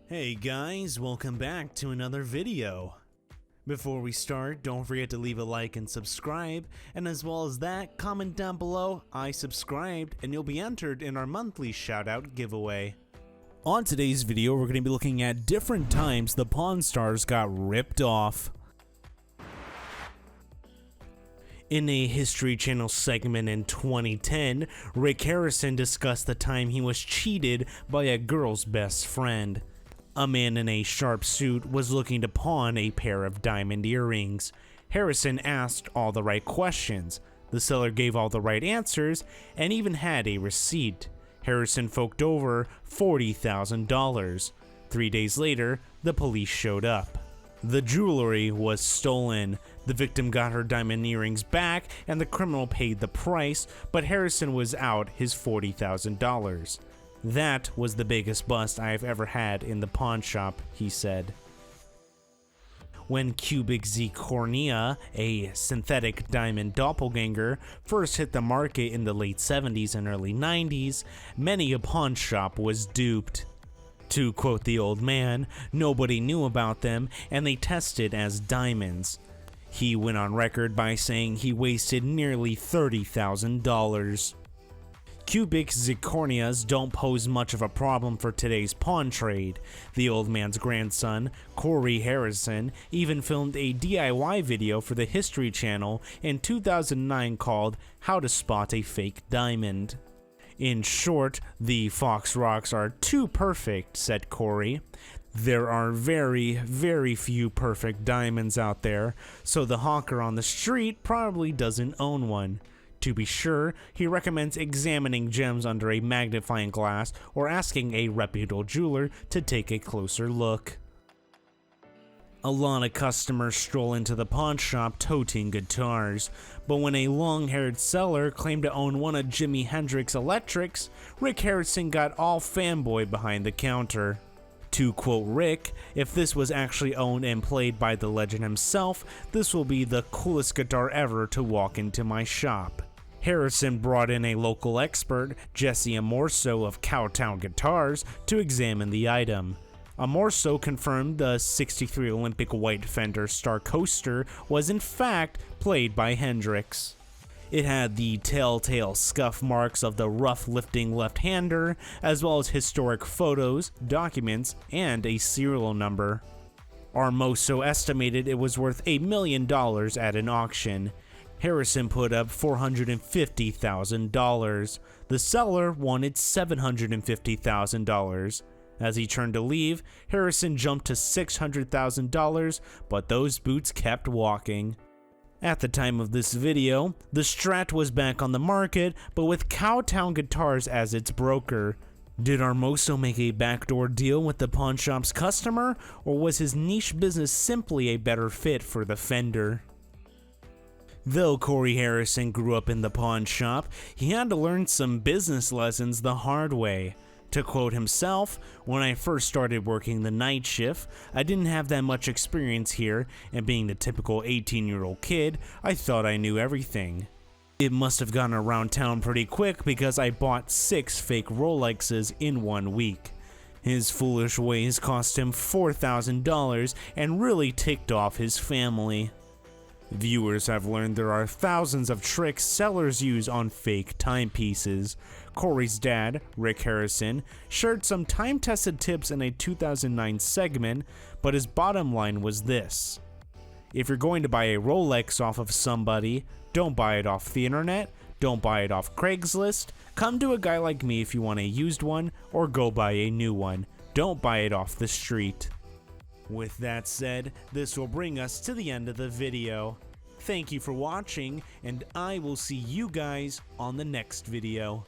Hey guys, welcome back to another video. Before we start, don't forget to leave a like and subscribe, and as well as that, comment down below, I subscribed, and you'll be entered in our monthly shoutout giveaway. On today's video, we're going to be looking at different times the Pawn Stars got ripped off. In a History Channel segment in 2010, Rick Harrison discussed the time he was cheated by a girl's best friend. A man in a sharp suit was looking to pawn a pair of diamond earrings. Harrison asked all the right questions. The seller gave all the right answers and even had a receipt. Harrison forked over $40,000. 3 days later, the police showed up. The jewelry was stolen. The victim got her diamond earrings back and the criminal paid the price, but Harrison was out his $40,000. That was the biggest bust I've ever had in the pawn shop, he said. When cubic zirconia, a synthetic diamond doppelganger, first hit the market in the late 70s and early 90s, many a pawn shop was duped. To quote the old man, nobody knew about them and they tested as diamonds. He went on record by saying he wasted nearly $30,000. Cubic zirconias don't pose much of a problem for today's pawn trade. The old man's grandson, Corey Harrison, even filmed a DIY video for the History Channel in 2009 called How to Spot a Fake Diamond. In short, the Fox rocks are too perfect, said Corey. There are very, very few perfect diamonds out there, so the hawker on the street probably doesn't own one. To be sure, he recommends examining gems under a magnifying glass or asking a reputable jeweler to take a closer look. A lot of customers stroll into the pawn shop toting guitars, but when a long-haired seller claimed to own one of Jimi Hendrix Electrics, Rick Harrison got all fanboy behind the counter. To quote Rick, if this was actually owned and played by the legend himself, this will be the coolest guitar ever to walk into my shop. Harrison brought in a local expert, Jesse Amorso of Cowtown Guitars, to examine the item. Amorso confirmed the '63 Olympic white Fender Star Coaster was in fact played by Hendrix. It had the telltale scuff marks of the rough lifting left-hander, as well as historic photos, documents, and a serial number. Amorso estimated it was worth $1 million at an auction. Harrison put up $450,000. The seller wanted $750,000. As he turned to leave, Harrison jumped to $600,000, but those boots kept walking. At the time of this video, the Strat was back on the market, but with Cowtown Guitars as its broker. Did Amorso make a backdoor deal with the pawn shop's customer, or was his niche business simply a better fit for the Fender? Though Corey Harrison grew up in the pawn shop, he had to learn some business lessons the hard way. To quote himself, "When I first started working the night shift, I didn't have that much experience here, and being the typical 18-year-old kid, I thought I knew everything. It must have gotten around town pretty quick because I bought 6 fake Rolexes in 1 week. His foolish ways cost him $4,000 and really ticked off his family." Viewers have learned there are thousands of tricks sellers use on fake timepieces. Corey's dad, Rick Harrison, shared some time-tested tips in a 2009 segment, but his bottom line was this: if you're going to buy a Rolex off of somebody, don't buy it off the internet, don't buy it off Craigslist, come to a guy like me if you want a used one, or go buy a new one. Don't buy it off the street. With that said, this will bring us to the end of the video. Thank you for watching, and I will see you guys on the next video.